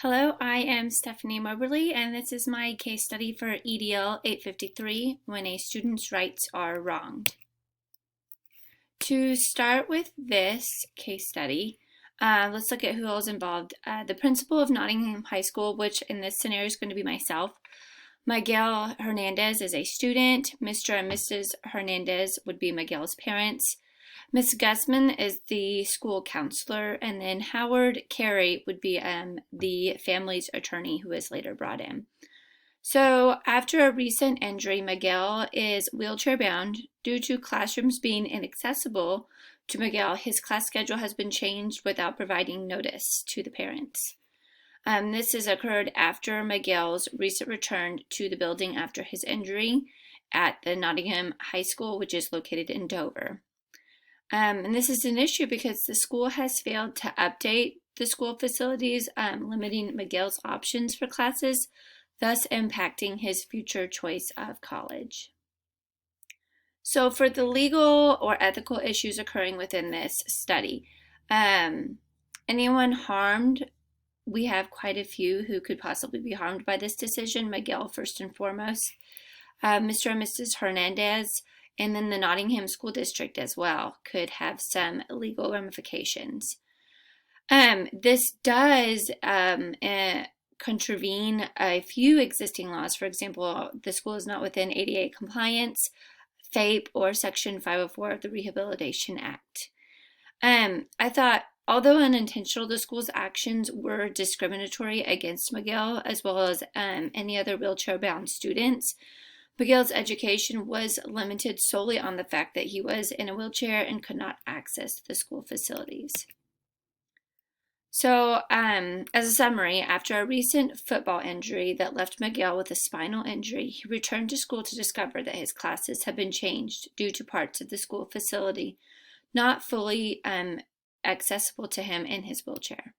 Hello, I am Stephanie Moberly, and this is my case study for EDL853, when a student's rights are wronged. To start with this case study, let's look at who all is involved. The principal of Nottingham High School, which in this scenario is going to be myself. Miguel Hernandez is a student. Mr. and Mrs. Hernandez would be Miguel's parents. Ms. Gussman is the school counselor, and then Howard Carey would be the family's attorney who is later brought in. So after a recent injury, Miguel is wheelchair bound. Due to classrooms being inaccessible to Miguel, his class schedule has been changed without providing notice to the parents. This has occurred after Miguel's recent return to the building after his injury at the Nottingham High School, which is located in Dover. And this is an issue because the school has failed to update the school facilities, limiting Miguel's options for classes, thus impacting his future choice of college. So for the legal or ethical issues occurring within this study, anyone harmed, we have quite a few who could possibly be harmed by this decision. Miguel, first and foremost, Mr. and Mrs. Hernandez, and then the Nottingham School District as well could have some legal ramifications. This does contravene a few existing laws. For example, the school is not within ADA compliance, FAPE, or Section 504 of the Rehabilitation Act. I thought, although unintentional, the school's actions were discriminatory against Miguel as well as any other wheelchair-bound students. Miguel's education was limited solely on the fact that he was in a wheelchair and could not access the school facilities. So, as a summary, after a recent football injury that left Miguel with a spinal injury, he returned to school to discover that his classes had been changed due to parts of the school facility not fully accessible to him in his wheelchair.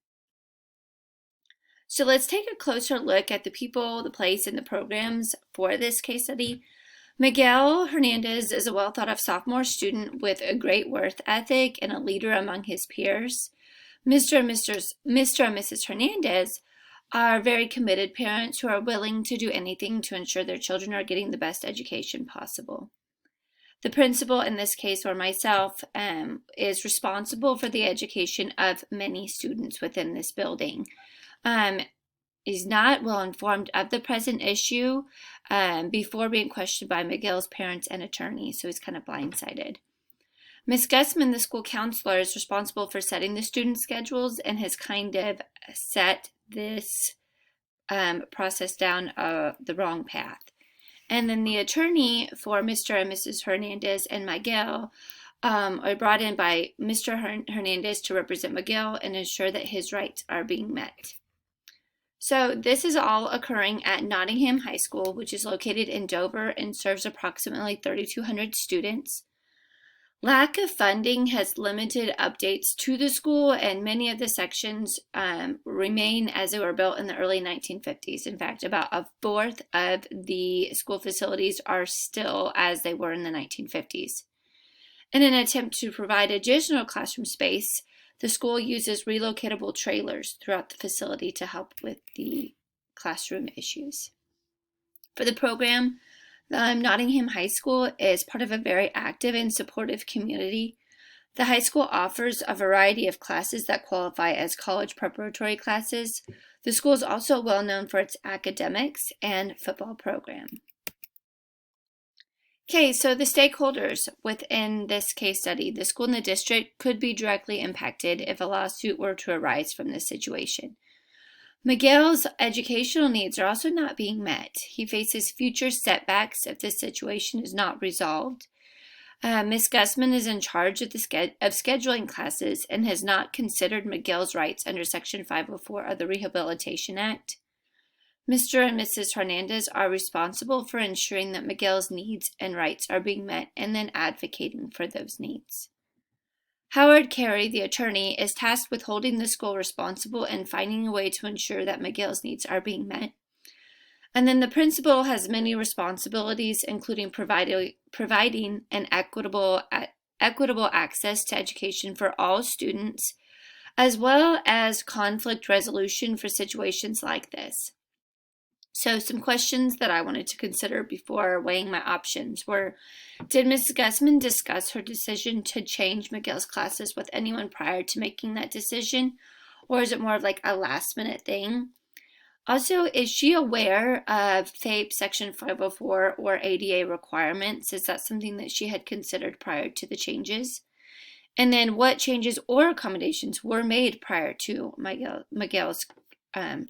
So let's take a closer look at the people, the place, and the programs for this case study. Miguel Hernandez is a well-thought-of sophomore student with a great work ethic and a leader among his peers. Mr. and Mrs. Hernandez are very committed parents who are willing to do anything to ensure their children are getting the best education possible. The principal, in this case, or myself, is responsible for the education of many students within this building. Is not well informed of the present issue before being questioned by Miguel's parents and attorney, so he's kind of blindsided. Ms. Gussman, the school counselor, is responsible for setting the student schedules and has kind of set this process down the wrong path. And then the attorney for Mr. and Mrs. Hernandez and Miguel are brought in by Mr. Hernandez to represent Miguel and ensure that his rights are being met. So this is all occurring at Nottingham High School, which is located in Dover and serves approximately 3,200 students. Lack of funding has limited updates to the school, and many of the sections remain as they were built in the early 1950s. In fact, about a fourth of the school facilities are still as they were in the 1950s. In an attempt to provide additional classroom space, the school uses relocatable trailers throughout the facility to help with the classroom issues. For the program, Nottingham High School is part of a very active and supportive community. The high school offers a variety of classes that qualify as college preparatory classes. The school is also well known for its academics and football program. Okay, so the stakeholders within this case study, the school and the district could be directly impacted if a lawsuit were to arise from this situation. Miguel's educational needs are also not being met. He faces future setbacks if this situation is not resolved. Ms. Gussman is in charge of scheduling classes and has not considered Miguel's rights under Section 504 of the Rehabilitation Act. Mr. and Mrs. Hernandez are responsible for ensuring that Miguel's needs and rights are being met and then advocating for those needs. Howard Carey, the attorney, is tasked with holding the school responsible and finding a way to ensure that Miguel's needs are being met. And then the principal has many responsibilities, including providing an equitable access to education for all students, as well as conflict resolution for situations like this. So some questions that I wanted to consider before weighing my options were, did Mrs. Gussman discuss her decision to change Miguel's classes with anyone prior to making that decision? Or is it more of like a last minute thing? Also, is she aware of FAPE Section 504 or ADA requirements? Is that something that she had considered prior to the changes? And then what changes or accommodations were made prior to Miguel's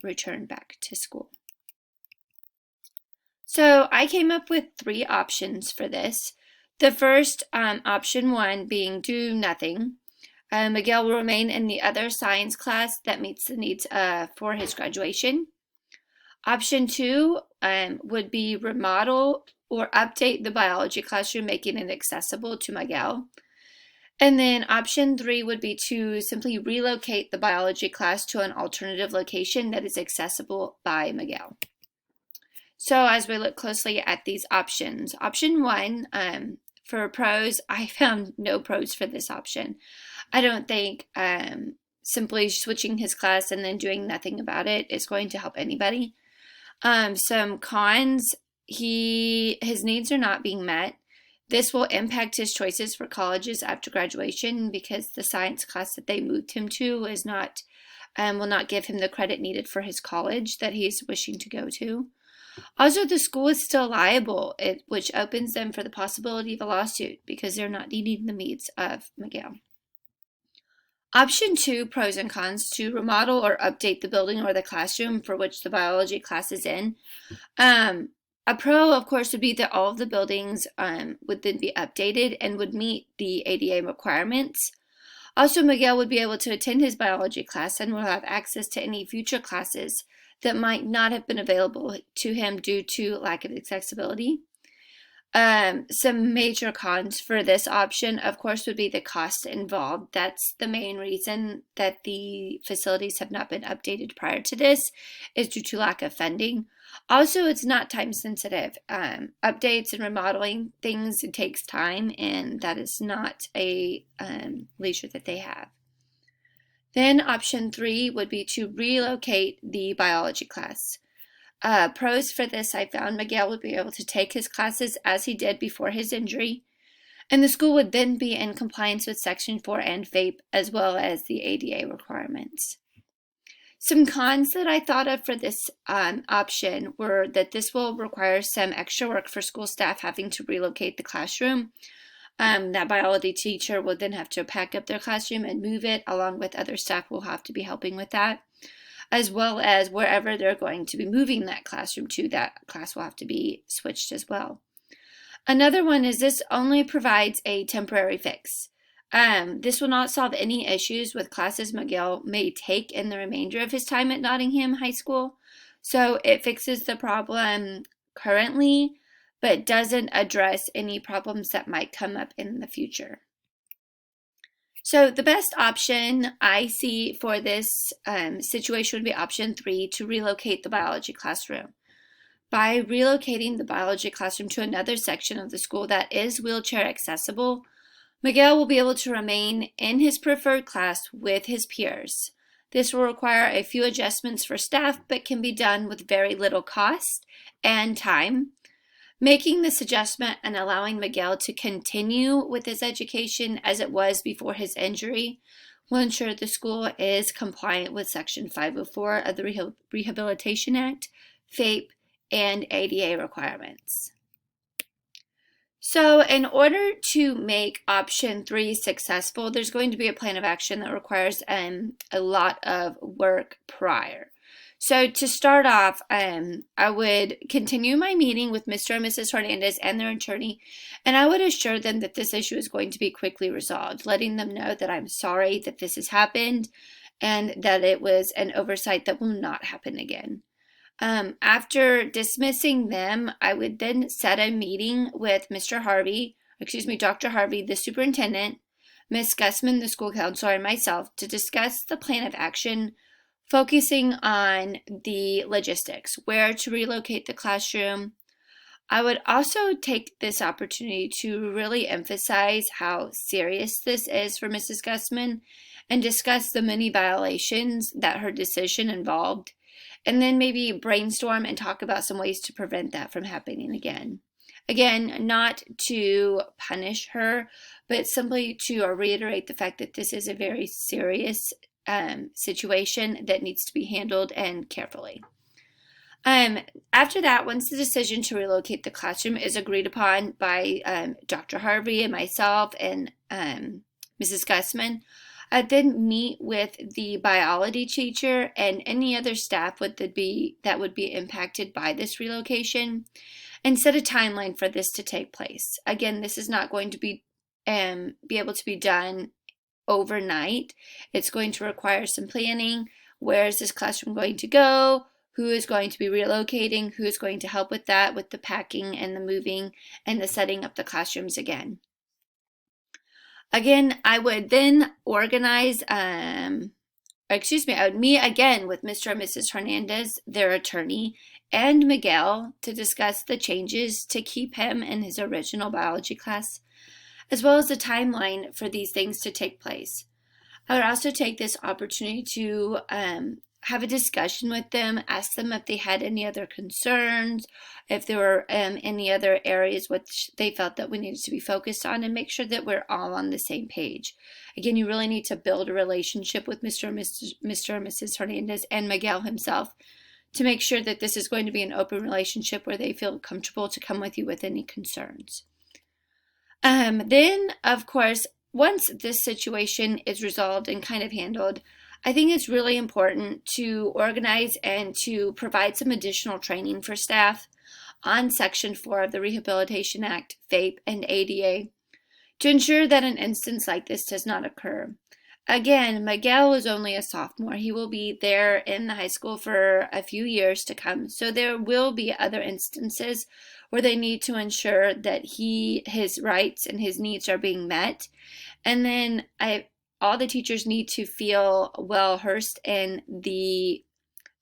return back to school? So I came up with 3 options for this. The first, option 1 being do nothing. Miguel will remain in the other science class that meets the needs for his graduation. Option 2 would be remodel or update the biology classroom, making it accessible to Miguel. And then option 3 would be to simply relocate the biology class to an alternative location that is accessible by Miguel. So as we look closely at these options, option 1, for pros, I found no pros for this option. I don't think simply switching his class and then doing nothing about it is going to help anybody. Some cons, his needs are not being met. This will impact his choices for colleges after graduation because the science class that they moved him to is not, will not give him the credit needed for his college that he's wishing to go to. Also, the school is still liable, which opens them for the possibility of a lawsuit because they're not meeting the needs of Miguel. Option 2, pros and cons, to remodel or update the building or the classroom for which the biology class is in. A pro, of course, would be that all of the buildings would then be updated and would meet the ADA requirements. Also, Miguel would be able to attend his biology class and will have access to any future classes that might not have been available to him due to lack of accessibility. Some major cons for this option, of course, would be the cost involved. That's the main reason that the facilities have not been updated prior to this, is due to lack of funding. Also, it's not time sensitive. Updates and remodeling things, it takes time, and that is not a leisure that they have. Then option 3 would be to relocate the biology class. Pros for this, I found Miguel would be able to take his classes as he did before his injury, and the school would then be in compliance with Section 4 and FAPE, as well as the ADA requirements. Some cons that I thought of for this option were that this will require some extra work for school staff having to relocate the classroom. That biology teacher will then have to pack up their classroom and move it, along with other staff will have to be helping with that, as well as wherever they're going to be moving that classroom to, that class will have to be switched as well. Another one is this only provides a temporary fix. This will not solve any issues with classes Miguel may take in the remainder of his time at Nottingham High School. So it fixes the problem currently, but doesn't address any problems that might come up in the future. So the best option I see for this situation would be option 3, to relocate the biology classroom. By relocating the biology classroom to another section of the school that is wheelchair accessible, Miguel will be able to remain in his preferred class with his peers. This will require a few adjustments for staff, but can be done with very little cost and time. Making this adjustment and allowing Miguel to continue with his education as it was before his injury will ensure the school is compliant with Section 504 of the Rehabilitation Act, FAPE, and ADA requirements. So in order to make option 3 successful, there's going to be a plan of action that requires a lot of work prior. So to start off, I would continue my meeting with Mr. and Mrs. Hernandez and their attorney, and I would assure them that this issue is going to be quickly resolved, letting them know that I'm sorry that this has happened and that it was an oversight that will not happen again. After dismissing them, I would then set a meeting with Dr. Harvey, the superintendent, Ms. Gussman, the school counselor, and myself to discuss the plan of action, focusing on the logistics, where to relocate the classroom. I would also take this opportunity to really emphasize how serious this is for Mrs. Gussman and discuss the many violations that her decision involved, and then maybe brainstorm and talk about some ways to prevent that from happening again. Again, not to punish her, but simply to reiterate the fact that this is a very serious situation that needs to be handled and carefully. After that, once the decision to relocate the classroom is agreed upon by Dr. Harvey and myself and Mrs. Gussman, I then meet with the biology teacher and any other staff that would be impacted by this relocation and set a timeline for this to take place. Again, this is not going to be able to be done overnight. It's going to require some planning. Where is this classroom going to go? Who is going to be relocating? Who is going to help with that, with the packing and the moving and the setting up the classrooms again? Again, I would then organize, I would meet again with Mr. and Mrs. Hernandez, their attorney, and Miguel to discuss the changes to keep him in his original biology class, as well as the timeline for these things to take place. I would also take this opportunity to have a discussion with them, ask them if they had any other concerns, if there were any other areas which they felt that we needed to be focused on, and make sure that we're all on the same page. Again, you really need to build a relationship with Mr. and Mrs. Hernandez and Miguel himself to make sure that this is going to be an open relationship where they feel comfortable to come with you with any concerns. Then, of course, once this situation is resolved and kind of handled, I think it's really important to organize and to provide some additional training for staff on Section 4 of the Rehabilitation Act, FAPE, and ADA to ensure that an instance like this does not occur. Again, Miguel is only a sophomore. He will be there in the high school for a few years to come, so there will be other instances where they need to ensure that his rights and his needs are being met. And then all the teachers need to feel well versed in the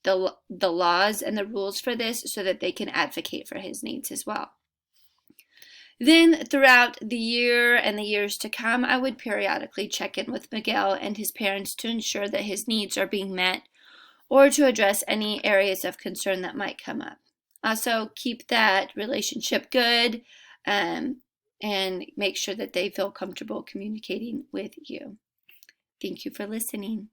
laws and the rules for this so that they can advocate for his needs as well. Then throughout the year and the years to come, I would periodically check in with Miguel and his parents to ensure that his needs are being met or to address any areas of concern that might come up. Also, keep that relationship good and make sure that they feel comfortable communicating with you. Thank you for listening.